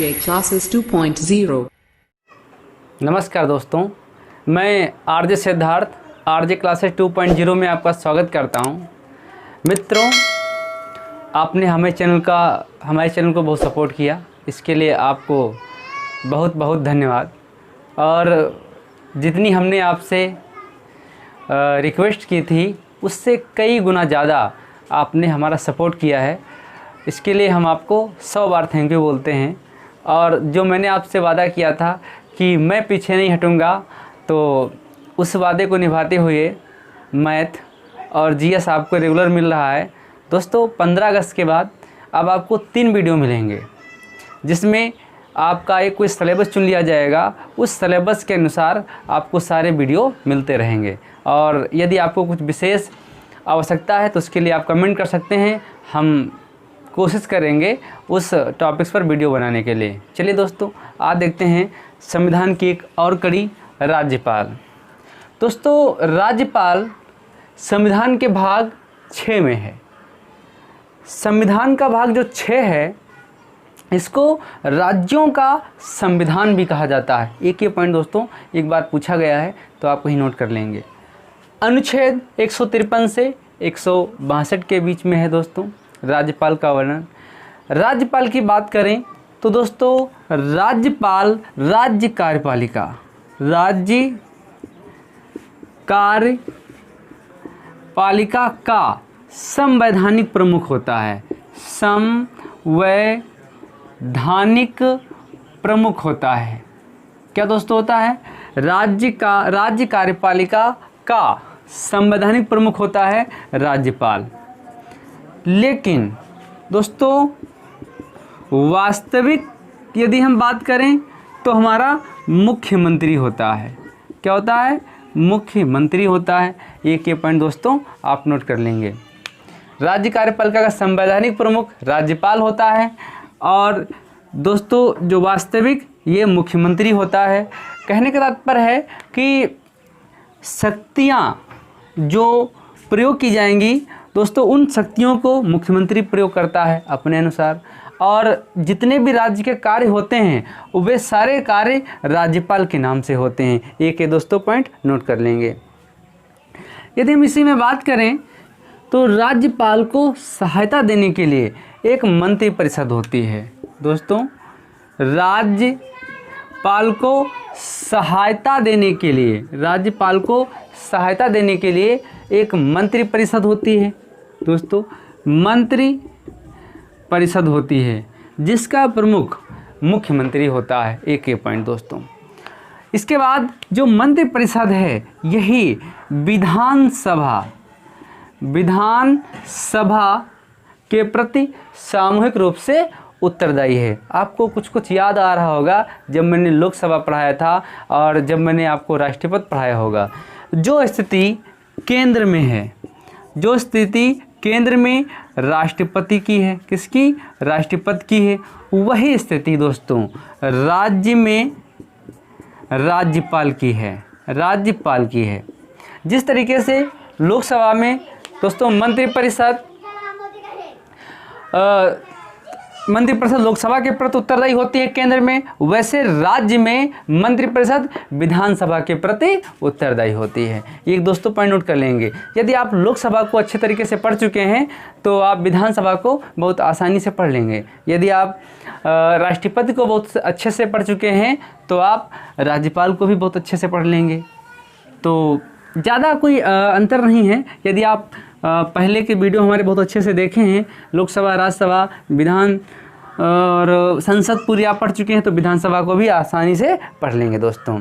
RJ Classes 2.0। नमस्कार दोस्तों, मैं आरजे सिद्धार्थ आरजे क्लासेस 2.0 में आपका स्वागत करता हूं। मित्रों, आपने हमारे चैनल को बहुत सपोर्ट किया, इसके लिए आपको बहुत बहुत धन्यवाद। और जितनी हमने आपसे रिक्वेस्ट की थी उससे कई गुना ज़्यादा आपने हमारा सपोर्ट किया है, इसके लिए हम आपको 100 बार थैंक यू बोलते हैं। और जो मैंने आपसे वादा किया था कि मैं पीछे नहीं हटूँगा, तो उस वादे को निभाते हुए मैथ और जीएस आपको रेगुलर मिल रहा है। दोस्तों, 15 अगस्त के बाद अब आपको 3 वीडियो मिलेंगे, जिसमें आपका एक कोई सिलेबस चुन लिया जाएगा। उस सिलेबस के अनुसार आपको सारे वीडियो मिलते रहेंगे। और यदि आपको कुछ विशेष आवश्यकता है तो उसके लिए आप कमेंट कर सकते हैं, हम कोशिश करेंगे उस टॉपिक्स पर वीडियो बनाने के लिए। चलिए दोस्तों, आज देखते हैं संविधान की एक और कड़ी, राज्यपाल। दोस्तों, राज्यपाल संविधान के भाग 6 में है। संविधान का भाग जो 6 है, इसको राज्यों का संविधान भी कहा जाता है। एक ये पॉइंट दोस्तों एक बार पूछा गया है, तो आप कहीं नोट कर लेंगे। अनुच्छेद 153 से 162 के बीच में है दोस्तों राज्यपाल का वर्णन। राज्यपाल की बात करें तो दोस्तों, राज्यपाल राज्य कार्यपालिका का संवैधानिक प्रमुख होता है। संवैधानिक प्रमुख होता है। क्या दोस्तों होता है? राज्य कार्यपालिका का संवैधानिक प्रमुख होता है राज्यपाल। लेकिन दोस्तों, वास्तविक यदि हम बात करें तो हमारा मुख्यमंत्री होता है। क्या होता है? मुख्यमंत्री होता है। एक ये पॉइंट दोस्तों आप नोट कर लेंगे। राज्य कार्यपालिका का संवैधानिक प्रमुख राज्यपाल होता है, और दोस्तों जो वास्तविक ये मुख्यमंत्री होता है। कहने का तात्पर्य है कि शक्तियाँ जो प्रयोग की जाएंगी दोस्तों, उन शक्तियों को मुख्यमंत्री प्रयोग करता है अपने अनुसार। और जितने भी राज्य के कार्य होते हैं वे सारे कार्य राज्यपाल के नाम से होते हैं। एक ये दोस्तों पॉइंट नोट कर लेंगे। यदि हम इसी में बात करें तो राज्यपाल को सहायता देने के लिए एक मंत्रिपरिषद होती है। दोस्तों, राज्यपाल को सहायता देने के लिए एक मंत्रिपरिषद होती है। दोस्तों, मंत्रि परिषद होती है जिसका प्रमुख मुख्यमंत्री होता है। एक पॉइंट दोस्तों। इसके बाद जो मंत्रिपरिषद है, यही विधानसभा के प्रति सामूहिक रूप से उत्तरदायी है। आपको कुछ याद आ रहा होगा जब मैंने लोकसभा पढ़ाया था और जब मैंने आपको राष्ट्रपति पढ़ाया होगा। जो स्थिति केंद्र में राष्ट्रपति की है, किसकी? राष्ट्रपति की है, वही स्थिति दोस्तों राज्य में राज्यपाल की है। जिस तरीके से लोकसभा में दोस्तों मंत्रिपरिषद लोकसभा के प्रति उत्तरदायी होती है केंद्र में, वैसे राज्य में मंत्रिपरिषद विधानसभा के प्रति उत्तरदायी होती है। एक दोस्तों पॉइंट नोट कर लेंगे। यदि आप लोकसभा को अच्छे तरीके से पढ़ चुके हैं तो आप विधानसभा को बहुत आसानी से पढ़ लेंगे। यदि आप राष्ट्रपति को बहुत अच्छे से पढ़ चुके हैं तो आप राज्यपाल को भी बहुत अच्छे से पढ़ लेंगे। तो ज़्यादा कोई अंतर नहीं है। यदि आप पहले के वीडियो हमारे बहुत अच्छे से देखे हैं, लोकसभा, राज्यसभा, विधान और संसद पूरी आप पढ़ चुके हैं, तो विधानसभा को भी आसानी से पढ़ लेंगे दोस्तों।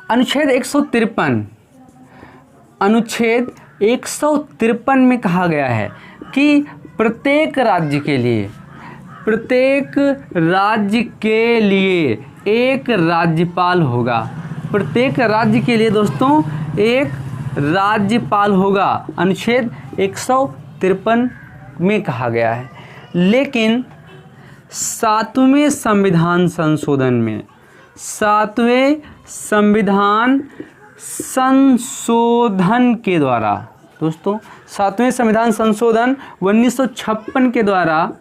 अनुच्छेद 153 में कहा गया है कि प्रत्येक राज्य के लिए एक राज्यपाल होगा। प्रत्येक राज्य के लिए दोस्तों एक राज्यपाल होगा। अनुच्छेद 153 में कहा गया है। लेकिन 7वें संविधान संशोधन के द्वारा दोस्तों 7वें संविधान संशोधन 1956 के द्वारा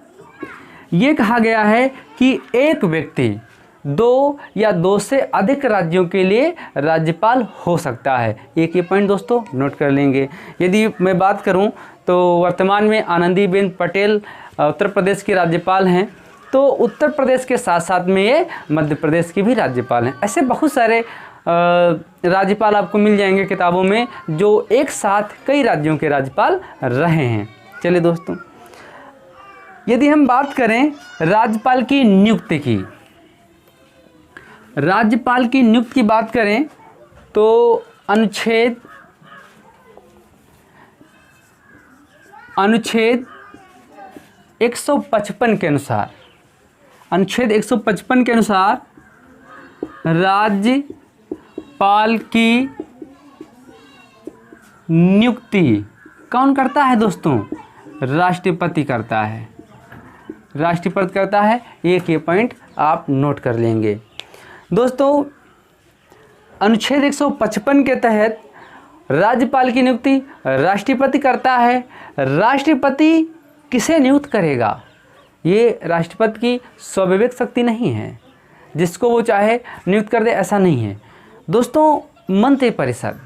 ये कहा गया है कि एक व्यक्ति 2 या 2 से अधिक राज्यों के लिए राज्यपाल हो सकता है। एक ये पॉइंट दोस्तों नोट कर लेंगे। यदि मैं बात करूं तो वर्तमान में आनंदीबेन पटेल उत्तर प्रदेश की राज्यपाल हैं, तो उत्तर प्रदेश के साथ साथ में ये मध्य प्रदेश की भी राज्यपाल हैं। ऐसे बहुत सारे राज्यपाल आपको मिल जाएंगे किताबों में जो एक साथ कई राज्यों के राज्यपाल रहे हैं। चलिए दोस्तों, यदि हम बात करें राज्यपाल की नियुक्ति की, राज्यपाल की नियुक्ति की बात करें तो अनुच्छेद 155 के अनुसार, अनुच्छेद 155 के अनुसार राज्यपाल की नियुक्ति कौन करता है दोस्तों? राष्ट्रपति करता है, राष्ट्रपति करता है। एक ये पॉइंट आप नोट कर लेंगे दोस्तों। अनुच्छेद 155 के तहत राज्यपाल की नियुक्ति राष्ट्रपति करता है। राष्ट्रपति किसे नियुक्त करेगा? ये राष्ट्रपति की स्वाभाविक शक्ति नहीं है, जिसको वो चाहे नियुक्त कर दे, ऐसा नहीं है दोस्तों। मंत्रिपरिषद,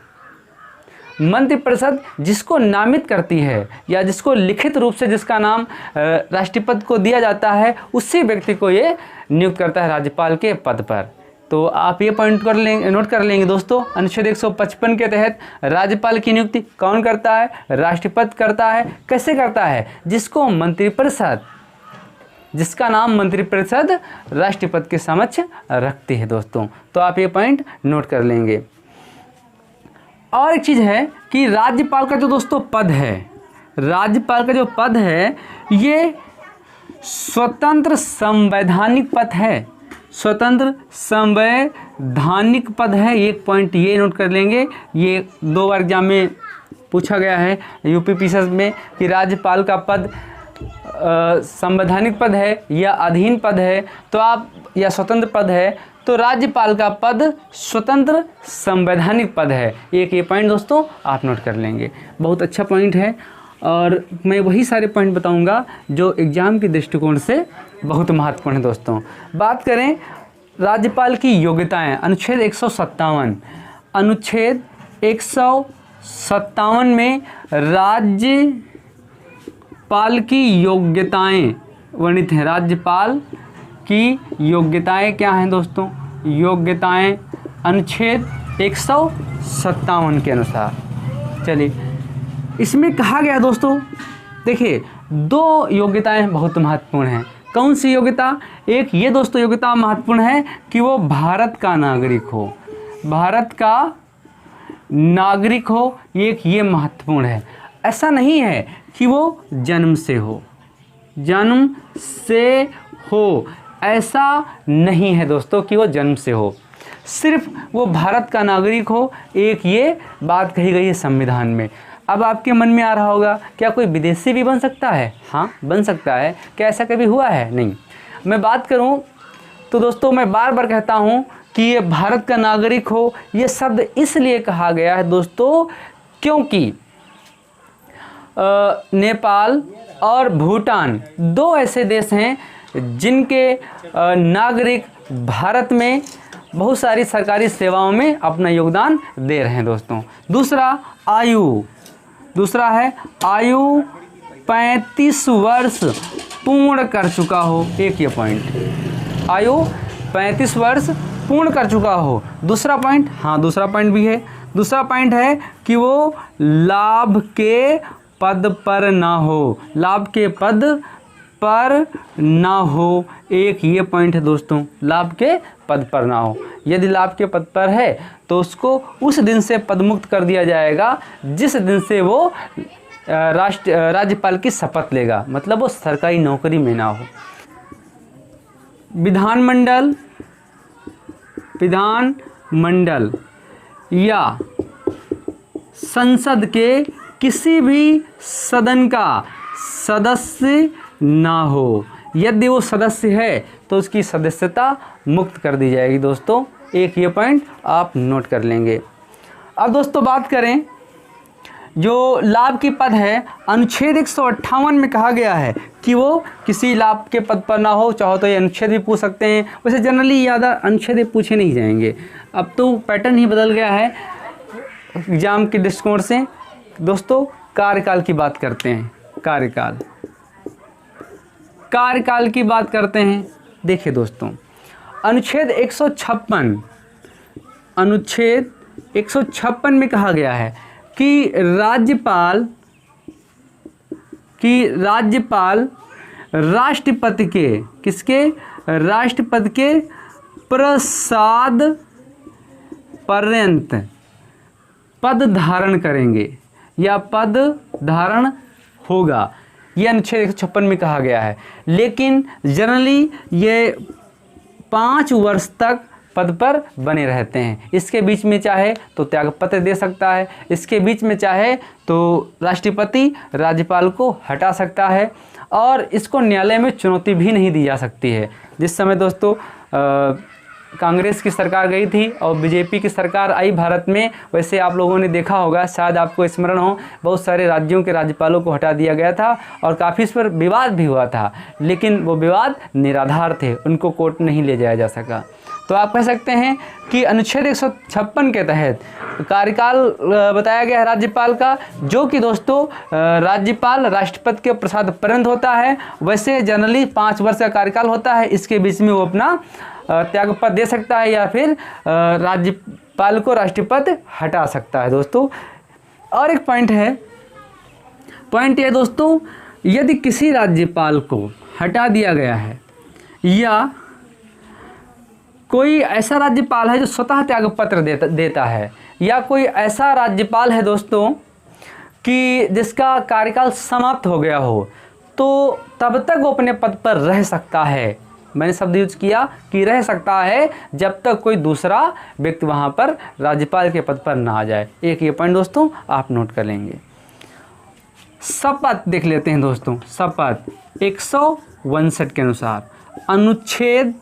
मंत्रिपरिषद जिसको नामित करती है या जिसको लिखित रूप से जिसका नाम राष्ट्रपति को दिया जाता है, उसी व्यक्ति को ये नियुक्त करता है राज्यपाल के पद पर। तो आप ये पॉइंट कर लेंगे, नोट कर लेंगे दोस्तों। अनुच्छेद 155 के तहत राज्यपाल की नियुक्ति कौन करता है? राष्ट्रपति करता है। कैसे करता है? जिसको मंत्रिपरिषद, जिसका नाम मंत्रिपरिषद राष्ट्रपति के समक्ष रखती है दोस्तों। तो आप ये पॉइंट नोट कर लेंगे। और एक चीज़ है कि राज्यपाल का जो दोस्तों पद है, राज्यपाल का जो पद है ये स्वतंत्र संवैधानिक पद है, स्वतंत्र संवैधानिक पद है। एक पॉइंट ये नोट कर लेंगे, ये 2 बार एग्जाम में पूछा गया है यूपीपीएससी में कि राज्यपाल का पद संवैधानिक पद है या अधीन पद है, तो आप या स्वतंत्र पद है, तो राज्यपाल का पद स्वतंत्र संवैधानिक पद है। एक ये पॉइंट दोस्तों आप नोट कर लेंगे। बहुत अच्छा पॉइंट है और मैं वही सारे पॉइंट बताऊंगा जो एग्ज़ाम के दृष्टिकोण से बहुत महत्वपूर्ण है दोस्तों। बात करें राज्यपाल की योग्यताएं, अनुच्छेद 157, अनुच्छेद 157 में राज्यपाल की योग्यताएं वर्णित हैं। राज्यपाल की योग्यताएं क्या हैं दोस्तों? योग्यताएं अनुच्छेद 157 के अनुसार। चलिए, इसमें कहा गया दोस्तों, देखिए 2 योग्यताएं बहुत महत्वपूर्ण हैं। कौन सी योग्यता? एक ये दोस्तों योग्यता महत्वपूर्ण है कि वो भारत का नागरिक हो, भारत का नागरिक हो। एक ये महत्वपूर्ण है। ऐसा नहीं है कि वो जन्म से हो, जन्म से हो, ऐसा नहीं है दोस्तों कि वो जन्म से हो, सिर्फ वो भारत का नागरिक हो। एक ये बात कही गई है संविधान में। अब आपके मन में आ रहा होगा, क्या कोई विदेशी भी बन सकता है? हाँ, बन सकता है। क्या ऐसा कभी हुआ है? नहीं। मैं बात करूं तो दोस्तों मैं बार बार कहता हूं कि ये भारत का नागरिक हो, ये शब्द इसलिए कहा गया है दोस्तों क्योंकि नेपाल और भूटान 2 ऐसे देश हैं जिनके नागरिक भारत में बहुत सारी सरकारी सेवाओं में अपना योगदान दे रहे हैं दोस्तों। दूसरा आयु, दूसरा है आयु 35 वर्ष पूर्ण कर चुका हो। एक ये पॉइंट, आयु 35 वर्ष पूर्ण कर चुका हो। दूसरा पॉइंट, हाँ दूसरा पॉइंट भी है। दूसरा पॉइंट है कि वो लाभ के पद पर ना हो, लाभ के पद पर ना हो। एक ये पॉइंट है दोस्तों, लाभ के पद पर ना हो। यदि लाभ के पद पर है तो उसको उस दिन से पदमुक्त कर दिया जाएगा जिस दिन से वो राज्यपाल की शपथ लेगा, मतलब वो सरकारी नौकरी में ना हो। विधानमंडल, विधानमंडल या संसद के किसी भी सदन का सदस्य ना हो। यदि वो सदस्य है तो उसकी सदस्यता मुक्त कर दी जाएगी दोस्तों। एक ये पॉइंट आप नोट कर लेंगे। अब दोस्तों बात करें जो लाभ की पद है अनुच्छेद 158 में कहा गया है कि वो किसी लाभ के पद पर ना हो। चाहो तो ये अनुच्छेद भी पूछ सकते हैं, वैसे जनरली ज़्यादा अनुच्छेद पूछे नहीं जाएंगे। अब तो पैटर्न ही बदल गया है एग्जाम के दृष्टिकोण से। दोस्तों कार्यकाल की बात करते हैं। कार्यकाल की बात करते हैं। देखिए दोस्तों, अनुच्छेद 156 में कहा गया है कि राज्यपाल राष्ट्रपति के प्रसाद पर्यंत पद धारण करेंगे या पद धारण होगा। यह अनुच्छेद 156 में कहा गया है। लेकिन जनरली ये 5 वर्ष तक पद पर बने रहते हैं। इसके बीच में चाहे तो त्यागपत्र दे सकता है, इसके बीच में चाहे तो राष्ट्रपति राज्यपाल को हटा सकता है, और इसको न्यायालय में चुनौती भी नहीं दी जा सकती है। जिस समय दोस्तों कांग्रेस की सरकार गई थी और बीजेपी की सरकार आई भारत में, वैसे आप लोगों ने देखा होगा, शायद आपको स्मरण हो, बहुत सारे राज्यों के राज्यपालों को हटा दिया गया था और काफ़ी इस पर विवाद भी हुआ था। लेकिन वो विवाद निराधार थे, उनको कोर्ट नहीं ले जाया जा सका। तो आप कह सकते हैं कि अनुच्छेद 156 के तहत कार्यकाल बताया गया है राज्यपाल का, जो कि दोस्तों राज्यपाल राष्ट्रपति के प्रसाद पर्यंत होता है। वैसे जनरली 5 वर्ष का कार्यकाल होता है। इसके बीच में वो अपना त्यागपत्र दे सकता है या फिर राज्यपाल को राष्ट्रपति हटा सकता है। दोस्तों और एक पॉइंट ये दोस्तों, यदि किसी राज्यपाल को हटा दिया गया है या कोई ऐसा राज्यपाल है जो स्वतः त्यागपत्र देता है, या कोई ऐसा राज्यपाल है दोस्तों कि जिसका कार्यकाल समाप्त हो गया हो, तो तब तक वो अपने पद पर रह सकता है। मैंने शब्द यूज किया कि रह सकता है, जब तक कोई दूसरा व्यक्ति वहाँ पर राज्यपाल के पद पर ना आ जाए। एक ये पॉइंट दोस्तों आप नोट कर लेंगे। शपथ देख लेते हैं दोस्तों। शपथ 159 के अनुसार, अनुच्छेद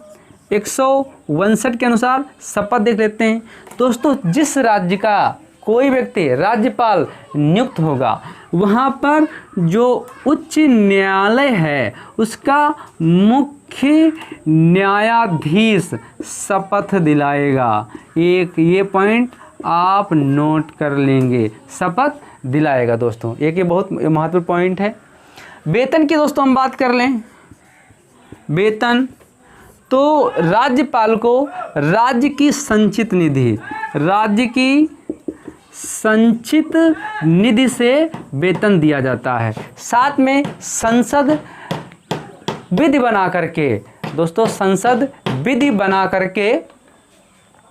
159 के अनुसार शपथ देख लेते हैं। दोस्तों जिस राज्य का कोई व्यक्ति राज्यपाल नियुक्त होगा, वहाँ पर जो उच्च न्यायालय है उसका मुख्य न्यायाधीश शपथ दिलाएगा। एक ये पॉइंट आप नोट कर लेंगे, शपथ दिलाएगा दोस्तों। एक ये बहुत महत्वपूर्ण पॉइंट है। वेतन की दोस्तों हम बात कर लें। वेतन तो राज्यपाल को राज्य की संचित निधि से वेतन दिया जाता है। साथ में संसद विधि बना करके दोस्तों, संसद विधि बना करके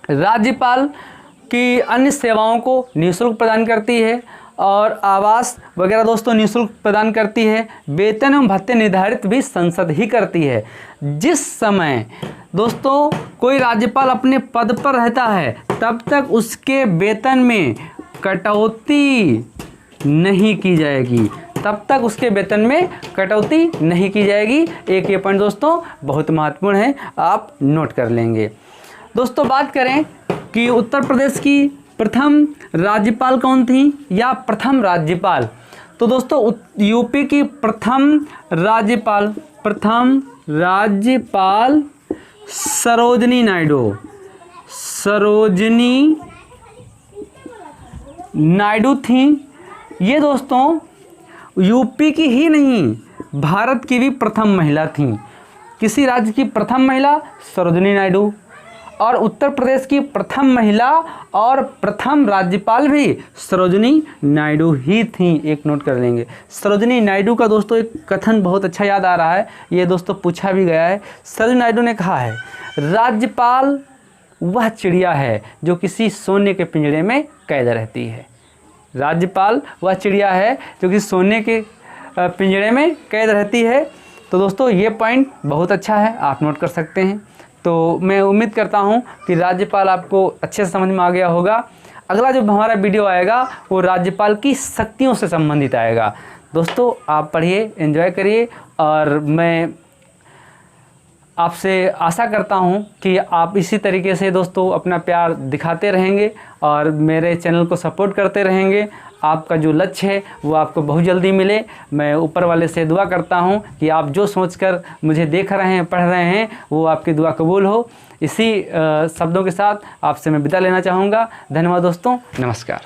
राज्यपाल की अन्य सेवाओं को निःशुल्क प्रदान करती है और आवास वगैरह दोस्तों निःशुल्क प्रदान करती है। वेतन एवं भत्ते निर्धारित भी संसद ही करती है। जिस समय दोस्तों कोई राज्यपाल अपने पद पर रहता है, तब तक उसके वेतन में कटौती नहीं की जाएगी। एक ये पॉइंट दोस्तों बहुत महत्वपूर्ण है, आप नोट कर लेंगे। दोस्तों बात करें कि उत्तर प्रदेश की प्रथम राज्यपाल कौन थी या प्रथम राज्यपाल, तो दोस्तों यूपी की प्रथम राज्यपाल सरोजनी नायडू थी। ये दोस्तों यूपी की ही नहीं, भारत की भी प्रथम महिला थी। किसी राज्य की प्रथम महिला सरोजनी नायडू, और उत्तर प्रदेश की प्रथम महिला और प्रथम राज्यपाल भी सरोजनी नायडू ही थी। एक नोट कर लेंगे। सरोजनी नायडू का दोस्तों एक कथन बहुत अच्छा याद आ रहा है, ये दोस्तों पूछा भी गया है। सरोजनी नायडू ने कहा है, राज्यपाल वह चिड़िया है जो किसी सोने के पिंजरे में कैद रहती है। राज्यपाल वह चिड़िया है जो कि सोने के पिंजरे में कैद रहती है। तो दोस्तों ये पॉइंट बहुत अच्छा है, आप नोट कर सकते हैं। तो मैं उम्मीद करता हूं कि राज्यपाल आपको अच्छे से समझ में आ गया होगा। अगला जो हमारा वीडियो आएगा वो राज्यपाल की शक्तियों से संबंधित आएगा। दोस्तों आप पढ़िए, एंजॉय करिए, और मैं आपसे आशा करता हूं कि आप इसी तरीके से दोस्तों अपना प्यार दिखाते रहेंगे और मेरे चैनल को सपोर्ट करते रहेंगे। आपका जो लक्ष्य है वो आपको बहुत जल्दी मिले। मैं ऊपर वाले से दुआ करता हूँ कि आप जो सोचकर मुझे देख रहे हैं, पढ़ रहे हैं, वो आपकी दुआ कबूल हो। इसी शब्दों के साथ आपसे मैं विदा लेना चाहूँगा। धन्यवाद दोस्तों, नमस्कार।